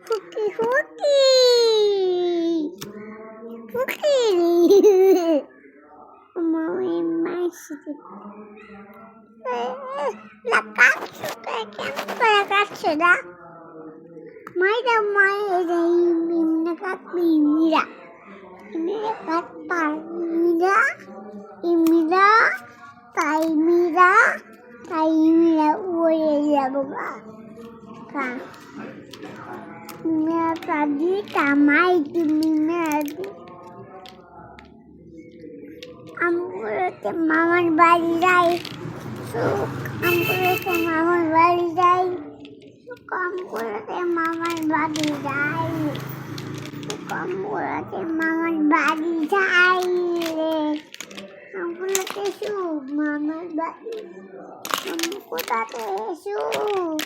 ফুকি ফুকি ফুকি মামি মাসি লাকাচ্ছো কেন লাকাচ্ছো না মাইরা মাইরা ইমিনা কাকমিরা ইমিরা কাকমিরা ইমিরা তাইমিরা ওরে যাবো কা মেরা পাদি কামাই তুমি মেরাদি আমগুলোতে মামার বাড়ি যাই আমগুলোতে মামার বাড়ি যাই আমগুলোতে মামার বাড়ি যাই আমগুলোতে মামার বাড়ি যাই রে আমগুলোতে শুভ মামার বাড়ি কোথাতে শুভ